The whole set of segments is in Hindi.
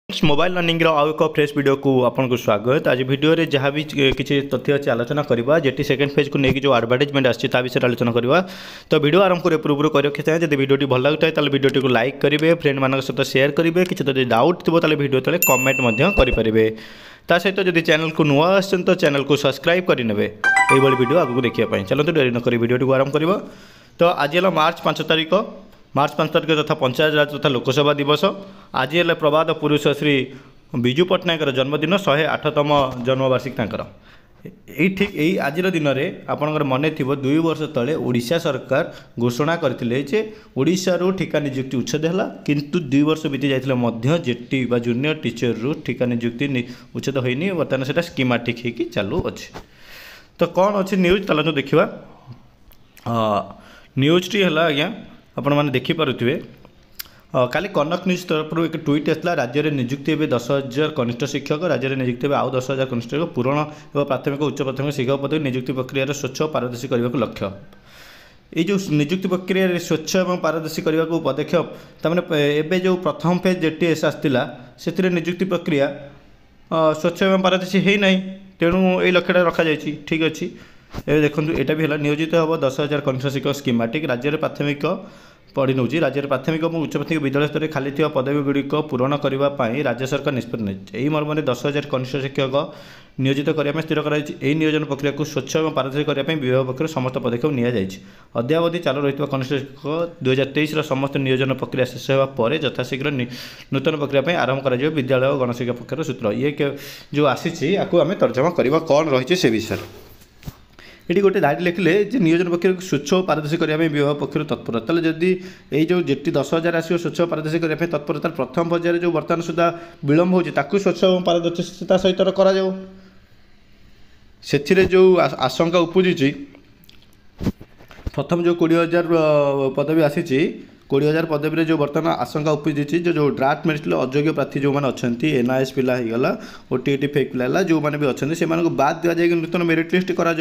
मोबाइल लर्निंग आउ एक फ्रेश वीडियो को आपको स्वागत। आज वीडियो रे जहाँ भी किसी तथ्य अच्छे आलोचना करवा जेटी सेकेंड फेज को लेकिन जो एडवर्टाइजमेंट आसी विषय आलोचना करवा। तो वीडियो आरंभ कर पूर्व कर रखी चाहे जब वीडियो भल लगे तो वीडियो को लाइक करेंगे, फ्रेंड मान सहित शेयर करेंगे, किसी तो डाउट थो वीडियो तले कमेंट करेंगे। ता सहित जब चैनल को नुआ आसन तो चैनल को सब्सक्राइब करने ये वीडियो आगे देखिए। चलते डेरी नक वीडियो आरंभ कर। तो आज है मार्च 5 तारीख तथा पंचायत राज तथा लोकसभा दिवस। आज है प्रभात पुरुष श्री विजु पट्टनायक जन्मदिन 108तम जन्मवार्षिकी। यही ठीक यही आज दिन में आपंकर मन थी 2 वर्ष तले ओडिशा सरकार घोषणा करते ओडिशा ठिका नियुक्ति उच्छेद है, किंतु 2 वर्ष बीती जाते जेटी बा जूनियर टीचर रू ठिका नियुक्ति उच्छेद होनी। बर्तमान से स्कीमेटिक होगी चालू अच्छे। तो कौन अच्छे न्यूज चलते देखा। न्यूज टी है आज्ञा आपण मैंने देखिपे काली कनक न्यूज तरफ एक ट्वीट आसला। राज्य में नियुक्ति हे 10,000 कनिष्ठ शिक्षक, राज्य में नियुक्ति आउ 10,000 कनिष्ठ शिक्षक पूर्ण एवं प्राथमिक उच्च प्राथमिक शिक्षक पद नियुक्ति प्रक्रिया स्वच्छ और पारदर्शी करने को लक्ष्य। ये जो नियुक्ति प्रक्रिया स्वच्छ और पारदर्शी करने को पदक्षेप तमें एवं जो प्रथम फेज जेटीएस आसाला से नियुक्ति प्रक्रिया स्वच्छ और पारदर्शी है ना, तेणु ये लक्ष्य रखा जाए। ठीक अच्छे ये देखो यहाँ भी है नियोजित हम 10,000 कनिष्ठ शिक्षक स्कीमेटिक। राज्य में प्राथमिक पढ़ी नौ राज्य में प्राथमिक और उच्च प्राथमिक विद्यालय स्तर में खाली पदवी गुड़िक पूरण करने राज्य सरकार निष्पत्ति नहीं। मर्म 10,000 कनिष्ठ शिक्षक नियोजित करने स्थिर कर नियोजन प्रक्रिया को स्वच्छ और पारदर्शी करने विभाग पक्ष समस्त पदक्षेप नि अद्यावधि चालू रही कनिष्ठ शिक्षक 2023 समस्त नियोजन प्रक्रिया शेष होगा यथाशीघ्र नूतन प्रक्रिया आरंभ कर विद्यालय और गणशिक्षा पक्ष सूत्र ये जो आसी आम तर्जमा करवा कौन रही से विषय। ये गोटे दायरी लिखिले नियोजन प्रक्रिया को स्वच्छ और पारदर्शी करने विभाग पक्ष तत्पर। तेल जदि ये जो जेटी 10,000 आसो स्वच्छ और पारदर्शी करने तत्पर प्रथम पर्यायर जो बर्तमान सुधा विलम्ब हो स्वच्छ और पारदर्शिता सहित कर जो आशंका उपजी प्रथम जो 20,000 पदवी आसी 20,000 पदवी जो बर्तमान आशंका उपजी जो ड्राफ्ट मेरिट अयोग्य प्रार्थी जो मैंने अच्छा एनआईएस पिला होगा ओटीटी फेक पिला जो मैंने भी अच्छा से बाद दिया जाए नूतन मेरिट लिस्ट करा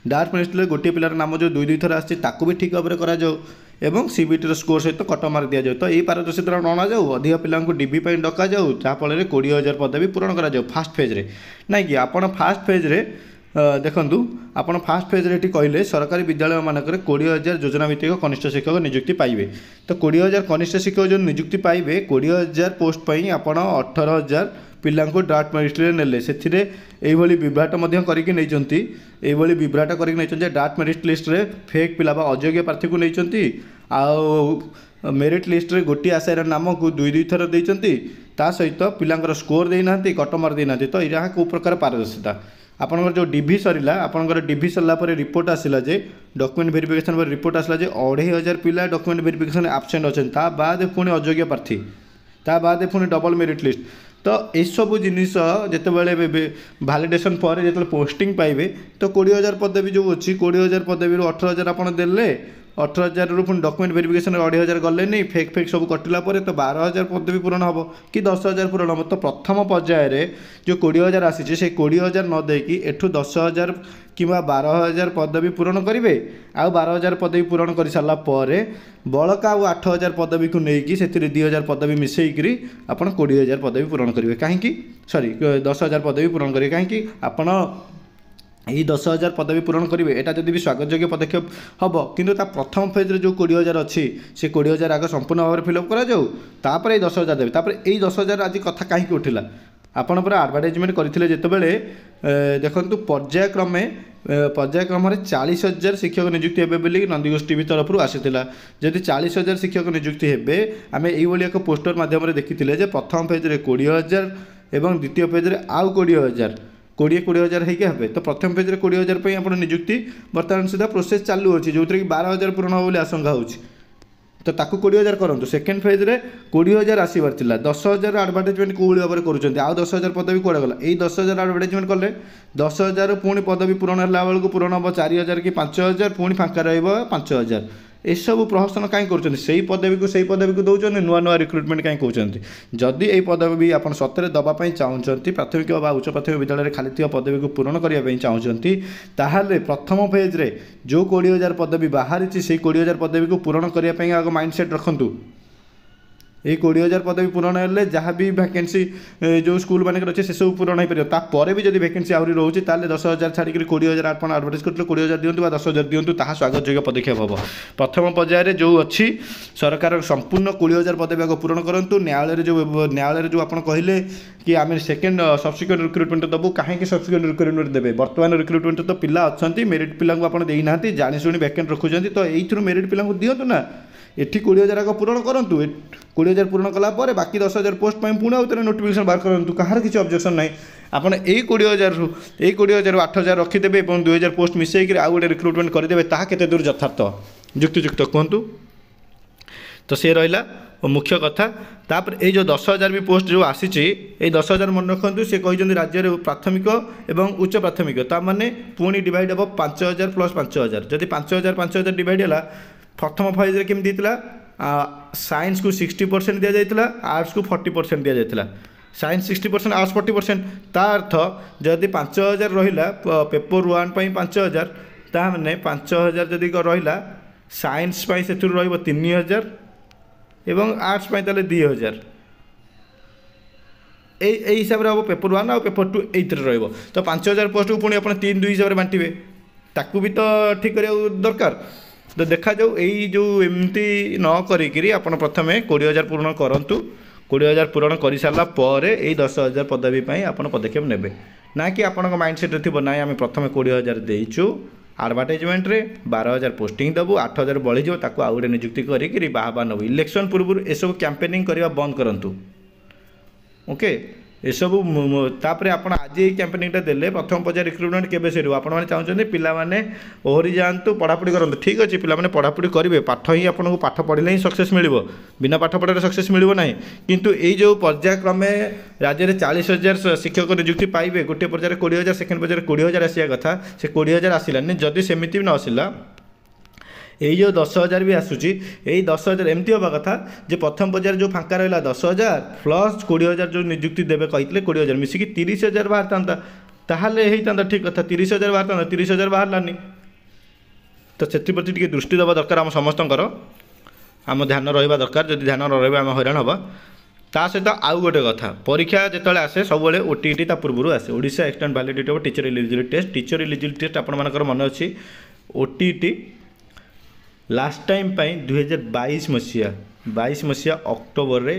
डार्क मेरिट लिस्ट गोटे पिलार नाम जो 2 थर आसी भी ठीक भाव में करा सीबीटी स्कोर सहित कट मार्क दि जाए। तो ये पारदर्शिता अणा जाऊ अधिक पिला डीबी डका जाऊ जहाँफल 20,000 पदवी पूरण करा फास्ट फेज्रे ना कि आपड़ फास्ट फेज्रे देखु आपड़ फास्ट फेज्रे कहले सरकारी विद्यालय मानक 20,000 योजना भित्तिक कनिष्ठ शिक्षक नियुक्ति पाइबे। तो 20,000 कनिष्ठ शिक्षक जो नियुक्ति पाइबे 20,000 पोस्ट पर आपड़ 18,000 पिला ड्राफ्ट मेरिट ने से विभ्राट करके विभ्राट करके ड्राफ्ट मेरिट लिस्ट रे फेक पिला अयोग्य प्रार्थी को नहीं आ मेरिट लिस्ट रे गोटे आशायर नाम को 2 थर देती सहित पिलांकर स्कोर देना कट मार्क देना। तो यहाँ कौ प्रकार पारदर्शिता आपंकर जो डीभी सरला आपंकर डीभी सरला रिपोर्ट आसला डॉक्यूमेंट वेरिफिकेशन पर रिपोर्ट आसला 2,500 पिला डॉक्यूमेंट वेरिफिकेशन आब्सेंट अच्छा बाद पुणी अयोग्य प्रार्थी बाद पुणी डबल मेरिट लिस्ट। तो यू जिनिस जितेबाला भैलिडेसन पर जो पोस्टिंग पाइबे तो 20,000 पदवी जो अच्छी 20,000 पदवी 18,000 आप देले 18,000 रु पुणी डॉक्यूमेंट वेरिफिकेशन 2,500 गले नहीं फेक फेक सब कटिला तो 12,000 पदवी पूरण हम कि 10,000 पूरण हम। तो प्रथम पर्यायर जो 20,000 आसी से 20,000 न देकी एठू 10,000 कि 12,000 पदवी पूरण करेंगे आ 12,000 पदवी पूरण कर सारा बड़का आ 8,000 पदवी को लेकिन से 2,000 पदवी मिसेकरी आप 20,000 पदवी पूरण करेंगे कहीं सॉरी 10,000 पदवी पूरण करेंगे कहीं आप यही 10,000 पदवी पूरण करेंगे। यहाँ जब भी स्वागत योग्य पदक्षेप हम किंतु प्रथम फेज्रे जो 20,000 अच्छी से 20,000 आगे संपूर्ण भाव में फिलअप करापर ये 10,000 देवे तापर ये 10,000 आज कथा कहीं उठिला आपण पूरा एडवर्टाइजमेंट करते जितेबाला देखु पर्यायक्रमे 40,000 शिक्षक नियुक्ति हे बोली नंदीघोष टीवी तरफ आसाला। जदि 40,000 शिक्षक नियुक्ति हे आम ये एक पोस्टर मध्यम देखी प्रथम फेज्रे 20,000 और द्वितीय फेज्रे आउ 20,000 20,000 हे। तो प्रथम फेज्रे 20,000 पर आप नियुक्ति बर्तमान सुधा प्रोसेस चालू अच्छी जो कि 12,000 पूर्ण हो आशंका हो तो 20,000 करूँ। सेकेंड फेज्रे 20,000 आसबार 10,000 एडवर्टाइजमेंट कौन भाव में करुँच आउ 10,000 पदवी कौड़े गला यही 10,000 एडवर्टाइजमेंट कले 10,000 पुणी पदवी पूरण है बेलू पूरण हम 4,000 कि 5,000 पुणी फाँका रह एसबू प्रहसन कहीं कर पदवी को दौरान नुआ नुआ रिक्रुटमेंट कहीं कहते जदि ये पदवी आप सतरे दवाई चाहते प्राथमिक उच्च प्राथमिक विद्यालय खाली पदवी को पूरण करने चाहते ताहले प्रथम फेज्रे जो 20,000 पदवी बाहरी से 20,000 पदवी को पूरण करने आग माइंडसेट रखु এই 20,000 পদবী পূରଣ ହେଲେ ଯାହା ବି ଭ୍ୟାକେନ୍ସି ଯେଉଁ ସ୍କୁଲ ମାନଙ୍କରେ ଅଛି ସେସବୁ ପୂରଣ ହୋଇପାରିବ। ତାପରେ ବି ଯଦି ଭ୍ୟାକେନ୍ସି ଆହୁରି ରହୁଛି ତାହେଲେ 10,000 ଛାଡ଼ିକରି 20,000 ଆପଣ ଆଡ଼ଭର୍ଟାଇଜ୍ କରିଥିଲେ 20,000 ଦିଅନ୍ତୁ ବା 10,000 ଦିଅନ୍ତୁ, ତାହା ସ୍ୱାଗତଯୋଗ୍ୟ ପଦକ୍ଷେପ ହେବ। ପ୍ରଥମ ପର୍ଯ୍ୟାୟରେ ଯେଉଁ ଅଛି ସରକାର ସମ୍ପୂର୍ଣ୍ଣ 20,000 ପଦବୀ ଆଗ ପୂରଣ କରନ୍ତୁ। ନ୍ୟାୟାଳୟରେ ଯେଉଁ ଆପଣ କହିଲେ କି ଆମେ ସେକେଣ୍ଡ ସବସିକ୍ୱେଣ୍ଟ ରିକ୍ରୁଟମେଣ୍ଟ ଦେବୁ, କାହିଁକି ସବସିକ୍ୱେଣ୍ଟ ରିକ୍ରୁଟମେଣ୍ଟ ଦେବେ? ବର୍ତ୍ତମାନ ରିକ୍ରୁଟମେଣ୍ଟ ତ ପିଲା ଅଛନ୍ତି, ମେରିଟ୍ ପିଲାଙ୍କୁ ଆପଣ ଦେଇନାହାନ୍ତି, ଜାଣିଶୁଣି ଭ୍ୟାକେଣ୍ଟ ରଖୁଛନ୍ତି, ତ ଏଇଥିରୁ ମେରିଟ୍ ପିଲାଙ୍କୁ ଦିଅନ୍ତୁ ନା। ଏଠି 20,000 ଆଗ ପୂରଣ କରନ୍ତୁ, 20,000 ପୂରଣ କଲା ପରେ ବାକି 10,000 ପୋଷ୍ଟ ପାଇଁ ପୁଣି ଆଉ ଥରେ ନୋଟିଫିକେସନ୍ ବାହାର କରନ୍ତୁ, କାହାର କିଛି ଅବଜେକ୍ସନ୍ ନାହିଁ। ଆପଣ ଏଇ 20,000ରୁ 8,000 ରଖିଦେବେ ଏବଂ 2,000 ପୋଷ୍ଟ ମିଶାଇକି ଆଉ ଗୋଟେ ରିକ୍ରୁଟମେଣ୍ଟ କରିଦେବେ, ତାହା କେତେ ଦୂର ଯଥାର୍ଥ ଯୁକ୍ତିଯୁକ୍ତ କୁହନ୍ତୁ? ତ ସେ ରହିଲା ମୁଖ୍ୟ କଥା। ତାପରେ ଏଇ ଯେଉଁ 10,000 ବି ପୋଷ୍ଟ ଯେଉଁ ଆସିଛି, ଏଇ 10,000 ମନେ ରଖନ୍ତୁ, ସେ କହିଛନ୍ତି ରାଜ୍ୟରେ ପ୍ରାଥମିକ ଏବଂ ଉଚ୍ଚ ପ୍ରାଥମିକ, ତାମାନେ ପୁଣି ଡିଭାଇଡ଼ ହେବ 5,000 + 5,000। ଯଦି 5,000 ଡିଭାଇଡ଼ ହେଲା, ପ୍ରଥମ ଫେଜ୍ରେ କେମିତି ହେଇଥିଲା? ସାଇନ୍ସକୁ 60% ଦିଆଯାଇଥିଲା, ଆର୍ଟ୍ସକୁ 40% ଦିଆଯାଇଥିଲା। Science 60%, arts 40%। ତା ଅର୍ଥ ଯଦି 5,000 ରହିଲା ପେପର 1 ପାଇଁ 5,000, ତାମାନେ 5,000 ଯଦି ରହିଲା ସାଇନ୍ସ ପାଇଁ ସେଥିରୁ ରହିବ 3,000 ଏବଂ ଆର୍ଟ୍ସ ପାଇଁ ତାହେଲେ 2,000। এই ହିସାବରେ ହେବ ପେପର 1 ଆଉ ପେପର 2 ଏଇଥିରେ ରହିବ। ତ 5,000 ପୋଷ୍ଟକୁ ପୁଣି ଆପଣ 3-2 ହିସାବରେ ବାଣ୍ଟିବେ, ତାକୁ ବି ତ ଠିକ୍ କରିବାକୁ ଦରକାର। ତ ଦେଖାଯାଉ, ଏଇ ଯେଉଁ ଏମିତି ନ କରିକିରି ଆପଣ ପ୍ରଥମେ 20,000 ପୂରଣ କରନ୍ତୁ। 20,000 ପୂରଣ କରିସାରିଲା ପରେ ଏଇ 10,000 ପଦବୀ ପାଇଁ ଆପଣ ପଦକ୍ଷେପ ନେବେ, ନା କି ଆପଣଙ୍କ ମାଇଣ୍ଡସେଟ୍ରେ ଥିବ ନାଇଁ ଆମେ ପ୍ରଥମେ 20,000 ଦେଇଛୁ, ଆଡ଼ଭର୍ଟାଇଜମେଣ୍ଟରେ 12,000 ପୋଷ୍ଟିଂ ଦେବୁ, 8,000 ବଳିଯିବ, ତାକୁ ଆଉ ଗୋଟେ ନିଯୁକ୍ତି କରିକିରି ବାହା ନେବୁ। ଇଲେକ୍ସନ୍ ପୂର୍ବରୁ ଏସବୁ କ୍ୟାମ୍ପେନିଂ କରିବା ବନ୍ଦ କରନ୍ତୁ। ଓକେ, ଏସବୁ ତାପରେ ଆପଣ ଆଜି ଏଇ କ୍ୟାମ୍ପେନିଂଟା ଦେଲେ ପ୍ରଥମ ପର୍ଯ୍ୟାୟ ରିକ୍ରୁଟମେଣ୍ଟ କେବେ ସରିବ? ଆପଣମାନେ ଚାହୁଁଛନ୍ତି ପିଲାମାନେ ଓହରି ଯାଆନ୍ତୁ, ପଢ଼ାପଢ଼ି କରନ୍ତୁ। ଠିକ୍ ଅଛି, ପିଲାମାନେ ପଢ଼ାପଢ଼ି କରିବେ, ପାଠ ହିଁ ଆପଣଙ୍କୁ ପାଠ ପଢ଼ିଲେ ହିଁ ସକ୍ସେସ୍ ମିଳିବ, ବିନା ପାଠ ପଢ଼ାରେ ସକ୍ସେସ୍ ମିଳିବ ନାହିଁ। କିନ୍ତୁ ଏଇ ଯେଉଁ ପର୍ଯ୍ୟାୟକ୍ରମେ ରାଜ୍ୟରେ 40,000 ଶିକ୍ଷକ ନିଯୁକ୍ତି ପାଇବେ, ଗୋଟିଏ ପର୍ଯ୍ୟାୟରେ 20,000, ସେକେଣ୍ଡ ପର୍ଯ୍ୟାୟରେ 20,000 ଆସିବା କଥା, ସେ 20,000 ଆସିଲାନି। ଯଦି ସେମିତି ବି ନ ଆସିଲା, এই যে 10,000 ବି ଆସୁଛି, ଏଇ 10,000 ଏମିତି ହେବା କଥା ଯେ ପ୍ରଥମ ପର୍ଯ୍ୟାୟରେ ଯେଉଁ ଫାଙ୍କା ରହିଲା 10,000 ପ୍ଲସ୍ 20,000 ଯେଉଁ ନିଯୁକ୍ତି ଦେବେ କହିଥିଲେ 20,000 ମିଶିକି 30,000 ବାହାରିଥାନ୍ତା, ତାହେଲେ ହେଇଥାନ୍ତା ଠିକ୍ କଥା। 30,000 ବାହାରିଥାନ୍ତା, 30,000 ବାହାରିଲାନି। ତ ସେଥିପ୍ରତି ଟିକେ ଦୃଷ୍ଟି ଦେବା ଦରକାର ଆମ ସମସ୍ତଙ୍କର, ଆମ ଧ୍ୟାନ ରହିବା ଦରକାର। ଯଦି ଧ୍ୟାନ ନ ରହିବା ଆମେ ହଇରାଣ ହେବା। ତା ସହିତ ଆଉ ଗୋଟେ କଥା, ପରୀକ୍ଷା ଯେତେବେଳେ ଆସେ ସବୁବେଳେ OTET ତା ପୂର୍ବରୁ ଆସେ, Odisha extend validity of teacher eligibility test. Teacher eligibility test ଆପଣମାନଙ୍କର ମନେ ଅଛି, OTET ଲାଷ୍ଟ ଟାଇମ୍ ପାଇଁ 2022 ମସିହା ଅକ୍ଟୋବରରେ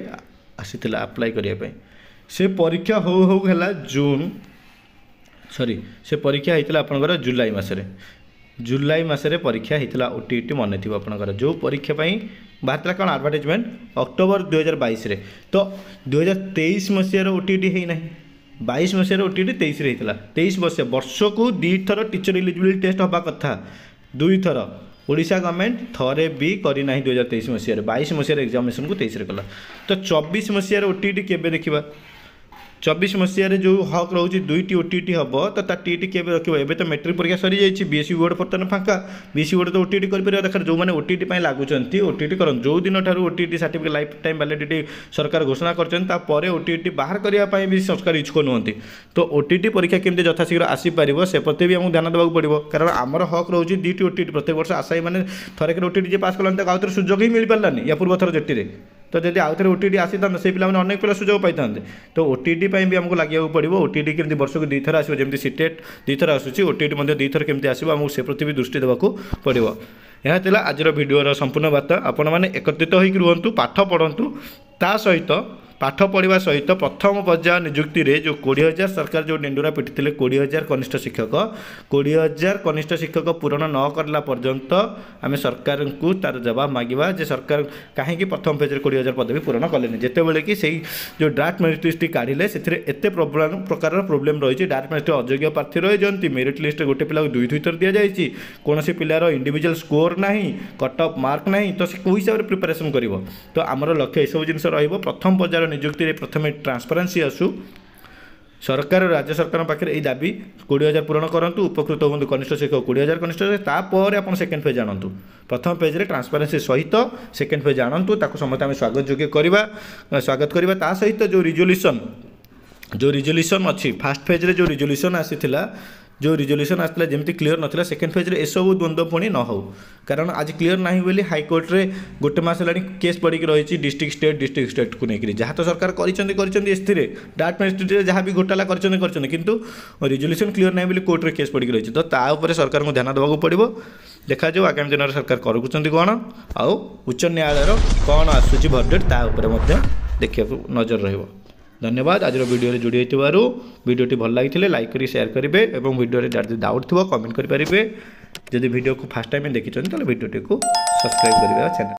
ଆସିଥିଲା ଆପ୍ଲାଏ କରିବା ପାଇଁ। ସେ ପରୀକ୍ଷା ହଉ ହେଲା ସେ ପରୀକ୍ଷା ହେଇଥିଲା ଆପଣଙ୍କର ଜୁଲାଇ ମାସରେ ପରୀକ୍ଷା ହେଇଥିଲା OTET ମନେ ଥିବ ଆପଣଙ୍କର। ଯେଉଁ ପରୀକ୍ଷା ପାଇଁ ବାହାରିଥିଲା କ'ଣ ଆଡ଼ଭର୍ଟାଇଜମେଣ୍ଟ ଅକ୍ଟୋବର 2022ରେ, ତ 2023 ମସିହାର OTET ହେଇନାହିଁ। 22 ମସିହାର OTET 23ରେ ହେଇଥିଲା। 23 ବର୍ଷକୁ 2 ଥର ଟିଚର ଏଲିଜିବିଲିଟି ଟେଷ୍ଟ ହେବା କଥା, 2 ଥର। ଓଡ଼ିଶା ଗଭର୍ଣ୍ଣମେଣ୍ଟ ଥରେ ବି କରିନାହିଁ 2023 ମସିହାରେ। 22 ମସିହାର ଏକ୍ଜାମିନେସନକୁ 23ରେ କଲା। ତ 24 ମସିହାର OTET କେବେ ଦେଖିବା? 24 ମସିହାରେ ଯେଉଁ ହକ୍ ରହୁଛି 2ଟି OTET ହେବ, ତ ତା TET କେବେ ରଖିବ? ଏବେ ତ ମେଟ୍ରିକ୍ ପରୀକ୍ଷା ସରିଯାଇଛି, BSc ବୋର୍ଡ଼ ବର୍ତ୍ତମାନ ଫାଙ୍କା, BSc ବୋର୍ଡ଼ ତ OTET କରିପାରିବା ଦରକାର। ଯେଉଁମାନେ OTET ପାଇଁ ଲାଗୁଛନ୍ତି OTET କରନ୍ତୁ। ଯେଉଁ ଦିନଠାରୁ OTET certificate life time validity ସରକାର ଘୋଷଣା କରିଛନ୍ତି, ତାପରେ OTET ବାହାର କରିବା ପାଇଁ ବି ସରକାର ଇଚ୍ଛୁକ ନୁହନ୍ତି। ତ OTET ପରୀକ୍ଷା କେମିତି ଯଥାଶୀଘ୍ର ଆସିପାରିବ ସେ ପ୍ରତି ବି ଆମକୁ ଧ୍ୟାନ ଦେବାକୁ ପଡ଼ିବ, କାରଣ ଆମର ହକ୍ ରହୁଛି 2ଟି OTET। ପ୍ରତ୍ୟେକ ବର୍ଷ ଆଶାୟୀ ମାନେ ଥରେକରେ OTET ଯିଏ ପାସ୍ କଲାନି ତାକୁ ଆଉ ଥରେ ସୁଯୋଗ ହିଁ ମିଳିପାରିଲାନି ୟା ପୂର୍ବ ଥର ଜେଟିରେ। ତ ଯଦି ଆଉ ଥରେ OTET ଆସିଥାନ୍ତା, ସେଇ ପିଲାମାନେ ଅନେକ ପିଲା ସୁଯୋଗ ପାଇଥାନ୍ତେ। ତ OTET ପାଇଁ ବି ଆମକୁ ଲାଗିବାକୁ ପଡ଼ିବ। OTET କେମିତି ବର୍ଷକୁ 2 ଥର ଆସିବ, ଯେମିତି CTET 2 ଥର ଆସୁଛି, OTET ମଧ୍ୟ 2 ଥର କେମିତି ଆସିବ, ଆମକୁ ସେ ପ୍ରତି ବି ଦୃଷ୍ଟି ଦେବାକୁ ପଡ଼ିବ। ଏହା ଥିଲା ଆଜିର ଭିଡ଼ିଓର ସମ୍ପୂର୍ଣ୍ଣ ବାର୍ତ୍ତା। ଆପଣମାନେ ଏକତ୍ରିତ ହୋଇକି ରୁହନ୍ତୁ, ପାଠ ପଢ଼ନ୍ତୁ। ତା ସହିତ ପାଠ ପଢ଼ିବା ସହିତ ପ୍ରଥମ ପର୍ଯ୍ୟାୟ ନିଯୁକ୍ତିରେ ଯେଉଁ 20,000 ସରକାର ଯେଉଁ ଡେଣ୍ଡୁରା ପିଟିଥିଲେ 20,000 କନିଷ୍ଠ ଶିକ୍ଷକ, 20,000 କନିଷ୍ଠ ଶିକ୍ଷକ ପୂରଣ ନ କରିଲା ପର୍ଯ୍ୟନ୍ତ ଆମେ ସରକାରଙ୍କୁ ତାର ଜବାବ ମାଗିବା ଯେ ସରକାର କାହିଁକି ପ୍ରଥମ ଫେଜ୍ରେ 20,000 ପଦବୀ ପୂରଣ କଲେନି। ଯେତେବେଳେ କି ସେଇ ଯେଉଁ ଡ୍ରାଫ୍ଟ ମେରିଟ୍ ଲିଷ୍ଟଟି କାଢ଼ିଲେ ସେଥିରେ ଏତେ ପ୍ରକାରର ପ୍ରୋବ୍ଲେମ୍ ରହିଛି। ଡ୍ରାଫ୍ଟ ମେରିଟ୍ ଅଯୋଗ୍ୟ ପ୍ରାର୍ଥୀ ରହିଛନ୍ତି, ମେରିଟ୍ ଲିଷ୍ଟରେ ଗୋଟେ ପିଲାକୁ 2 ଥର ଦିଆଯାଇଛି, କୌଣସି ପିଲାର ଇଣ୍ଡିଭିଜୁଆଲ୍ ସ୍କୋର ନାହିଁ, କଟ୍ ଅଫ୍ ମାର୍କ ନାହିଁ, ତ ସେ କେଉଁ ହିସାବରେ ପ୍ରିପାରେସନ୍ କରିବ? ତ ଆମର ଲକ୍ଷ୍ୟ ଏସବୁ ଜିନିଷ ରହିବ। ପ୍ରଥମ ପର୍ଯ୍ୟାୟ ନିଯୁକ୍ତିରେ ପ୍ରଥମେ ଟ୍ରାନ୍ସପାରେନ୍ସି ଆସୁ। ସରକାର ରାଜ୍ୟ ସରକାରଙ୍କ ପାଖରେ ଏହି ଦାବି 20,000 ପୂରଣ କରନ୍ତୁ, ଉପକୃତ ହୁଅନ୍ତୁ କନିଷ୍ଠ ଶିକ୍ଷକ 20,000 କନିଷ୍ଠ, ତାପରେ ଆପଣ ସେକେଣ୍ଡ ଫେଜ୍ ଆଣନ୍ତୁ। ପ୍ରଥମ ଫେଜ୍ରେ ଟ୍ରାନ୍ସପାରେନ୍ସି ସହିତ ସେକେଣ୍ଡ ଫେଜ୍ ଆଣନ୍ତୁ, ତାକୁ ସମସ୍ତେ ଆମେ ସ୍ୱାଗତ କରିବା। ତା ସହିତ ଯେଉଁ ରିଜଲ୍ୟୁସନ୍ ଅଛି, ଫାର୍ଷ୍ଟ ଫେଜ୍ରେ ଯେଉଁ ରିଜଲ୍ୟୁସନ୍ ଆସିଥିଲା जो रिजोल्यूशन आसला जमी क्लीयर नाला सेकेंड फेज रे एसबू द्वंद्व पुणी न हो कारण आज क्लीयर ना बोली हाइकोर्ट रे गोटे मास है केस पड़ी रही डिस्ट्रिक्ट स्टेट को लेकर जहाँ तो सरकार कर डार्ट मिनिस्ट्री जहाँ भी घोटाला किंतु रिजोल्यूशन क्लीयर ना बोली कोर्ट रे केस पड़ी रही तो ताऊपर सरकार को ध्यान देवाक पड़ो देखा जाऊ आगामी दिन में सरकार करुँच कौन आउ उच्च न्यायालय कौन आसूची भर्डिक्ट ता देखा नजर रहिबो। धन्यवाद आज वीडियो रे जोड़ी होइतिबारु वीडियोटी भल लगी लाइक करी शेयर करेंगे और वीडियो रे जदि डाउट थो कमेंट करेंगे जदि वीडियो को फर्स्ट टाइम देखी तो वीडियोटी को सब्सक्राइब करेंगे चैनल।